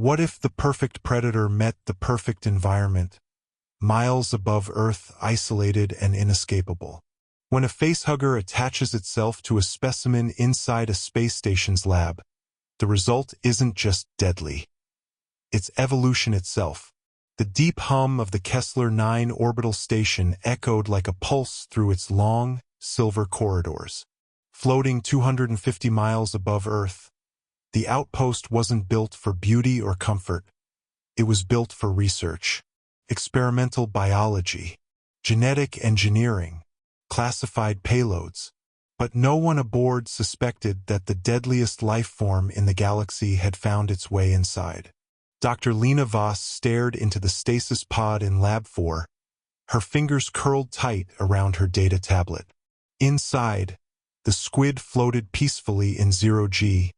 What if the perfect predator met the perfect environment, miles above Earth, isolated and inescapable? When a facehugger attaches itself to a specimen inside a space station's lab, the result isn't just deadly. It's evolution itself. The deep hum of the Kessler 9 orbital station echoed like a pulse through its long, silver corridors. Floating 250 miles above Earth, the outpost wasn't built for beauty or comfort. It was built for research, experimental biology, genetic engineering, classified payloads. But no one aboard suspected that the deadliest life form in the galaxy had found its way inside. Dr. Lena Voss stared into the stasis pod in Lab 4, her fingers curled tight around her data tablet. Inside, the squid floated peacefully in 0G,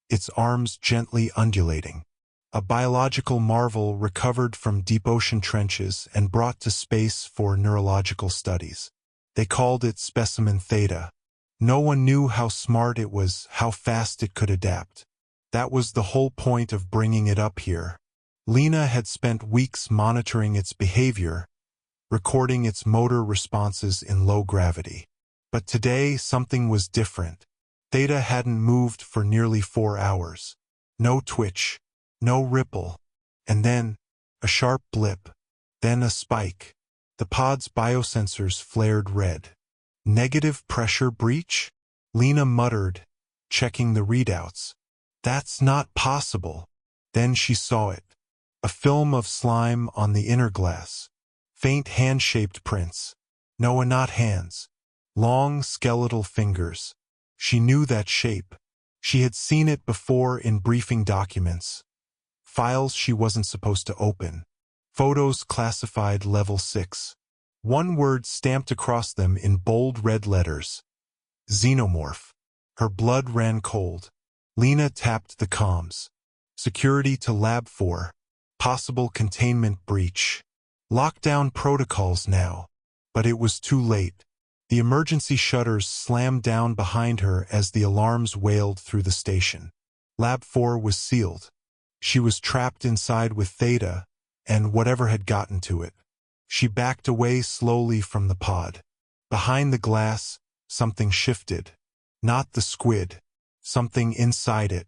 its arms gently undulating. A biological marvel recovered from deep ocean trenches and brought to space for neurological studies. They called it Specimen Theta. No one knew how smart it was, how fast it could adapt. That was the whole point of bringing it up here. Lena had spent weeks monitoring its behavior, recording its motor responses in low gravity. But today, something was different. Theta hadn't moved for nearly 4 hours. No twitch, no ripple, and then a sharp blip, then a spike. The pod's biosensors flared red. Negative pressure breach? Lena muttered, checking the readouts. That's not possible. Then she saw it. A film of slime on the inner glass. Faint hand-shaped prints. No, not hands. Long skeletal fingers. She knew that shape. She had seen it before in briefing documents. Files she wasn't supposed to open. Photos classified level 6. One word stamped across them in bold red letters. Xenomorph. Her blood ran cold. Lena tapped the comms. Security to Lab 4. Possible containment breach. Lockdown protocols now. But it was too late. The emergency shutters slammed down behind her as the alarms wailed through the station. Lab 4 was sealed. She was trapped inside with Theta and whatever had gotten to it. She backed away slowly from the pod. Behind the glass, something shifted. Not the squid. Something inside it.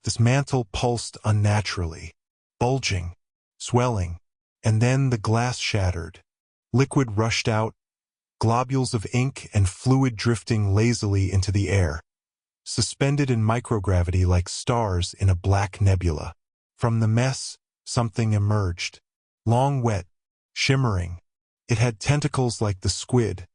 This mantle pulsed unnaturally. Bulging. Swelling. And then the glass shattered. Liquid rushed out. Globules of ink and fluid drifting lazily into the air. Suspended in microgravity like stars in a black nebula. From the mess, something emerged. Long, wet, shimmering. It had tentacles like the squid,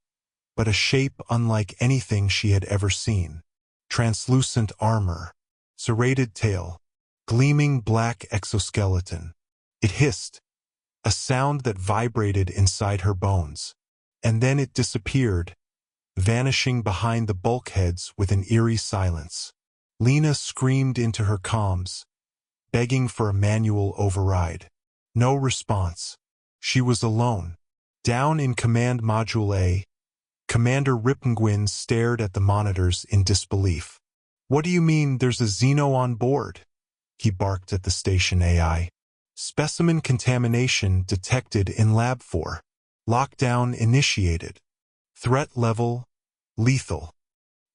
but a shape unlike anything she had ever seen. Translucent armor. Serrated tail. Gleaming black exoskeleton. It hissed. A sound that vibrated inside her bones. And then it disappeared, vanishing behind the bulkheads with an eerie silence. Lena screamed into her comms, begging for a manual override. No response. She was alone. Down in Command Module A, Commander Rippenguin stared at the monitors in disbelief. "What do you mean there's a Xeno on board?" he barked at the station AI. "Specimen contamination detected in Lab 4. Lockdown initiated. Threat level, lethal."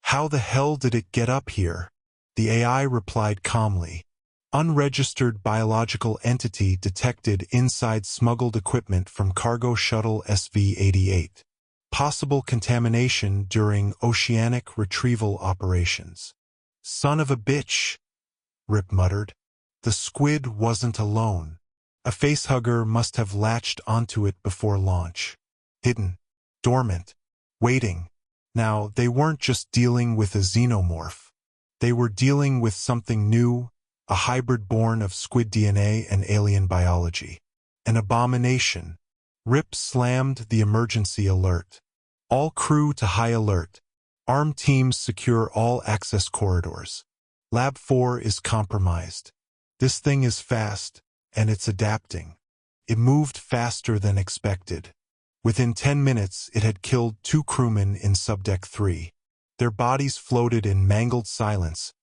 "How the hell did it get up here?" The AI replied calmly. "Unregistered biological entity detected inside smuggled equipment from cargo shuttle SV-88. Possible contamination during oceanic retrieval operations." "Son of a bitch," Rip muttered. The squid wasn't alone. A facehugger must have latched onto it before launch. Hidden. Dormant. Waiting. Now, they weren't just dealing with a xenomorph. They were dealing with something new, a hybrid born of squid DNA and alien biology. An abomination. Rip slammed the emergency alert. "All crew to high alert. Armed teams secure all access corridors. Lab 4 is compromised. This thing is fast, and it's adapting." It moved faster than expected. Within 10 minutes, it had killed 2 crewmen in Subdeck 3. Their bodies floated in mangled silence.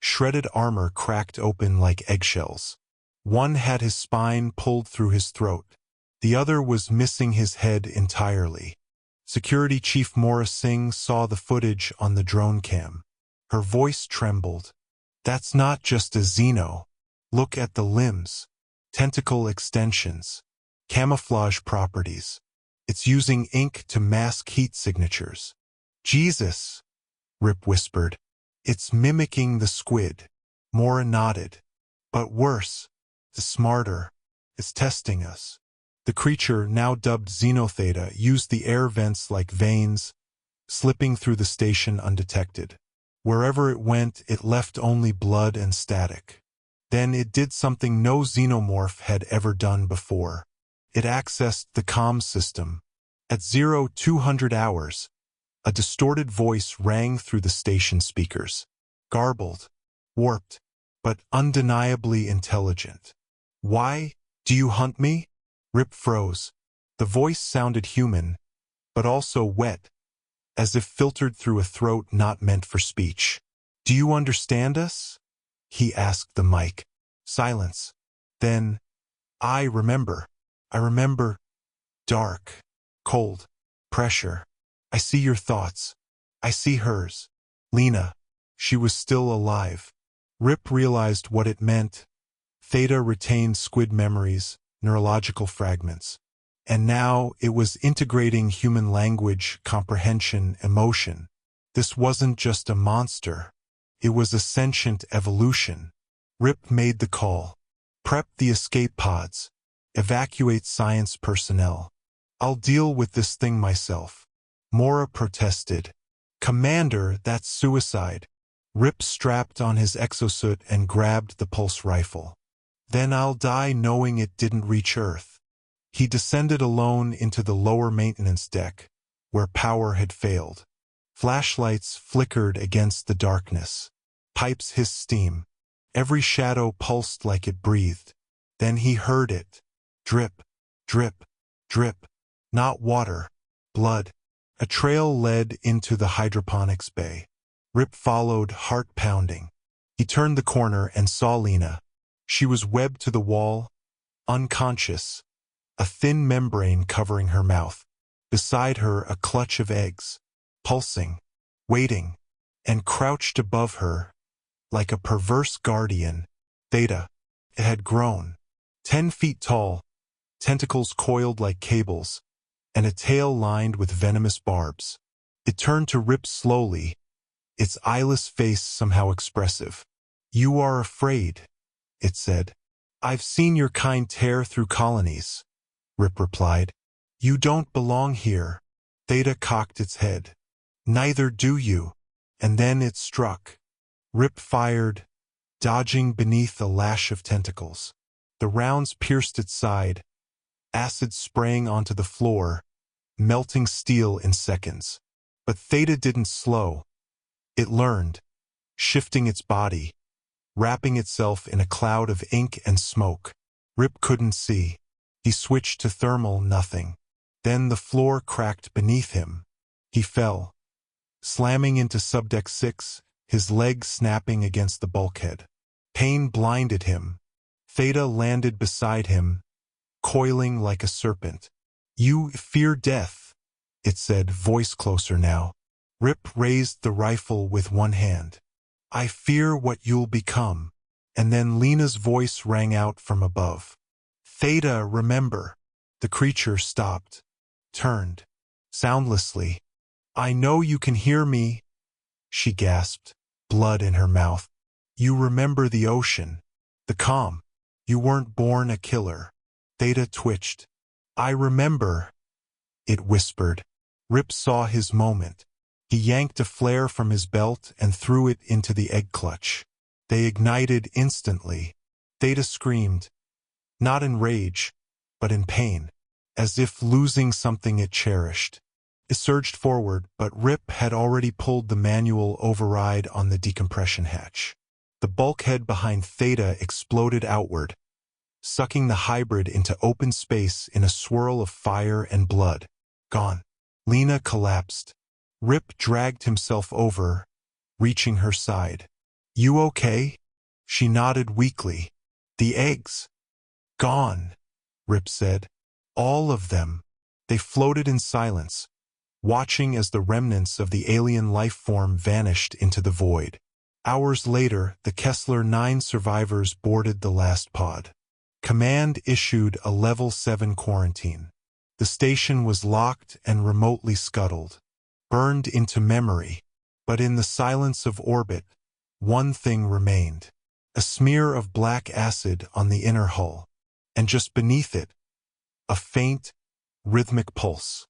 Shredded armor cracked open like eggshells. One had his spine pulled through his throat. The other was missing his head entirely. Security Chief Morris Singh saw the footage on the drone cam. Her voice trembled. That's not just a Xeno. Look at the limbs. Tentacle extensions. Camouflage properties. It's using ink to mask heat signatures. Jesus, Rip whispered. It's mimicking the squid. Mora nodded. But worse, the smarter. It's testing us. The creature, now dubbed Xenotheta, used the air vents like veins, slipping through the station undetected. Wherever it went, it left only blood and static. Then it did something no Xenomorph had ever done before. It accessed the comms system. At 0200 hours, a distorted voice rang through the station speakers. Garbled, warped, but undeniably intelligent. Why do you hunt me? Rip froze. The voice sounded human, but also wet, as if filtered through a throat not meant for speech. Do you understand us? He asked the mic. Silence. Then, I remember. Dark, cold, pressure. I see your thoughts. I see hers. Lena. She was still alive. Rip realized what it meant. Theta retained squid memories, neurological fragments. And now it was integrating human language, comprehension, emotion. This wasn't just a monster. It was a sentient evolution. Rip made the call. Prep the escape pods. Evacuate science personnel. I'll deal with this thing myself. Mora protested. Commander, that's suicide. Rip strapped on his exosuit and grabbed the pulse rifle. Then I'll die knowing it didn't reach Earth. He descended alone into the lower maintenance deck, where power had failed. Flashlights flickered against the darkness. Pipes hissed steam. Every shadow pulsed like it breathed. Then he heard it. Drip, drip, drip. Not water, blood. A trail led into the hydroponics bay. Rip followed, heart pounding. He turned the corner and saw Lena. She was webbed to the wall, unconscious, a thin membrane covering her mouth. Beside her, a clutch of eggs, pulsing, waiting, and crouched above her, like a perverse guardian. Theta. It had grown. 10 feet tall, tentacles coiled like cables, and a tail lined with venomous barbs. It turned to Rip slowly, its eyeless face somehow expressive. You are afraid, it said. I've seen your kind tear through colonies, Rip replied. You don't belong here. Theta cocked its head. Neither do you. And then it struck. Rip fired, dodging beneath a lash of tentacles. The rounds pierced its side, acid spraying onto the floor, melting steel in seconds. But Theta didn't slow. It learned, shifting its body, wrapping itself in a cloud of ink and smoke. Rip couldn't see. He switched to thermal, nothing. Then the floor cracked beneath him. He fell, slamming into subdeck 6, his legs snapping against the bulkhead. Pain blinded him. Theta landed beside him, coiling like a serpent. You fear death, it said, voice closer now. Rip raised the rifle with one hand. I fear what you'll become. And then Lena's voice rang out from above. Theta, remember. The creature stopped, turned, soundlessly. I know you can hear me, she gasped, blood in her mouth. You remember the ocean, the calm. You weren't born a killer. Theta twitched. I remember, it whispered. Rip saw his moment. He yanked a flare from his belt and threw it into the egg clutch. They ignited instantly. Theta screamed, not in rage, but in pain, as if losing something it cherished. It surged forward, but Rip had already pulled the manual override on the decompression hatch. The bulkhead behind Theta exploded outward, sucking the hybrid into open space in a swirl of fire and blood. Gone. Lena collapsed. Rip dragged himself over, reaching her side. You okay? She nodded weakly. The eggs, Gone, Rip said. All of them. They floated in silence, watching as the remnants of the alien life form vanished into the void. Hours later, the Kessler 9 survivors boarded the last pod. Command issued a Level 7 quarantine. The station was locked and remotely scuttled, burned into memory. But in the silence of orbit, one thing remained. A smear of black acid on the inner hull, and just beneath it, a faint, rhythmic pulse.